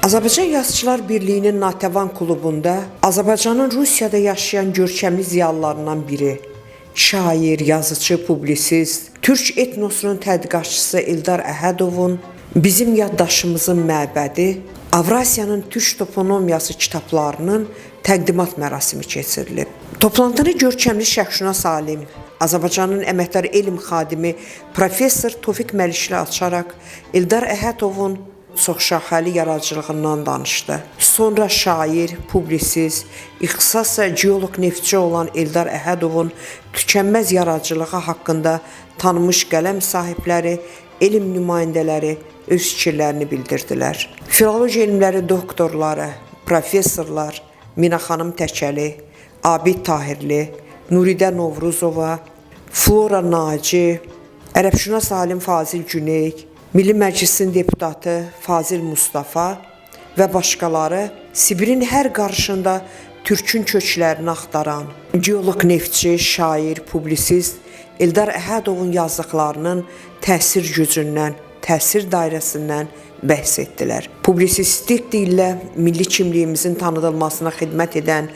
Azərbaycan Yazıçılar Birliyinin Natəvan klubunda Azərbaycanın Rusiyada yaşayan görkəmli ziyalılarından biri, şair, yazıcı, publisist, Türk etnosunun tədqiqatçısı Eldar Əhədovun Bizim Yaddaşımızın Məbədi, Avrasiyanın Türk toponomiyası kitablarının təqdimat mərasimi keçirilib. Toplantını görkəmli şəxsşünas alim, Azərbaycanın əməkdar elm xadimi Professor Tofiq Məlikli açaraq Eldar Əhədovun çoxşaxəli yaradıcılığından danışdı. Sonra şair, publisist, ixtisasla geoloq neftçi olan Eldar Əhədovun tükənməz yaradıcılığı haqqında tanınmış qələm sahibləri, elm nümayəndələri öz fikirlərini bildirdilər. Filologiya elmləri doktorları, professorlar Mina xanım Təkəli, Abid Tahirli, Nuridə Novruzova, Flora Naci, ərəbşünas alim Fazil Güney, Milli Məclisin deputatı Fazil Mustafa və başqaları Sibirin hər qarışında Türkün köklərini axtaran geoloq neftçi, şair, publisist Eldar Əhədovun yazdıqlarının təsir gücündən, təsir dairəsindən bəhs etdilər. Publisistik dillə milli kimliyimizin tanıdılmasına xidmət edən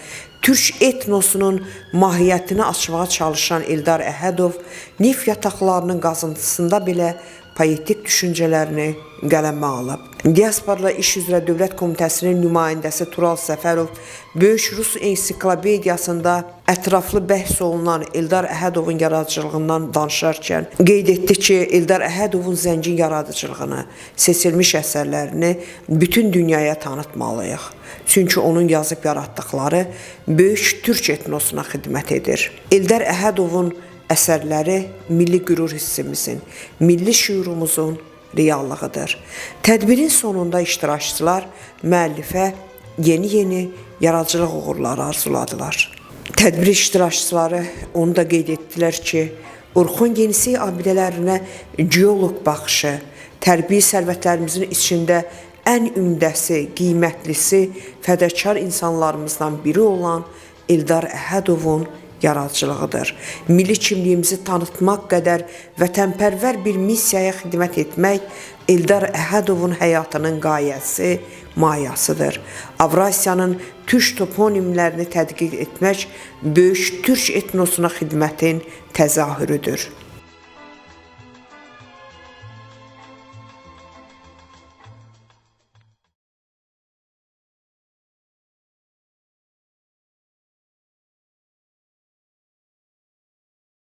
Türk etnosunun mahiyyətini açmağa çalışan Eldar Əhədov neft yataqlarının qazıntısında belə poetik düşüncələrini qələmə alıb. Diasporla İş üzrə Dövlət Komitəsinin nümayəndəsi Tural Səfərov Böyük Rus ensiklopediyasında ətraflı bəhs olunan Eldar Əhədovun yaradıcılığından danışarkən qeyd etdi ki, Eldar Əhədovun zəngin yaradıcılığını, seçilmiş əsərlərini bütün dünyaya tanıtmalıyıq. Çünki onun yazıb yaratdıqları böyük Türk etnosuna xidmət edir. Eldar Əhədovun əsərləri milli qürur hissimizin, milli şüurumuzun reallığıdır. Tədbirin sonunda iştirakçılar müəllifə yeni yaradıcılıq uğurları arzuladılar. Tədbir iştirakçıları onu da qeyd etdilər ki, Orxon Yenisey abidələrinə geoloq baxışı, tərbiyə sərvətlərimizin içində ən ümdəsi, qiymətlisi, fədakar insanlarımızdan biri olan Eldar Əhədovun yaradıcılığıdır. Milli kimliyimizi tanıtmaq qədər vətənpərvər bir missiyaya xidmət etmək Eldar Əhədovun həyatının qayəsi, mayasıdır. Avrasiyanın türk toponimlərini tədqiq etmək böyük türk etnosuna xidmətin təzahürüdür.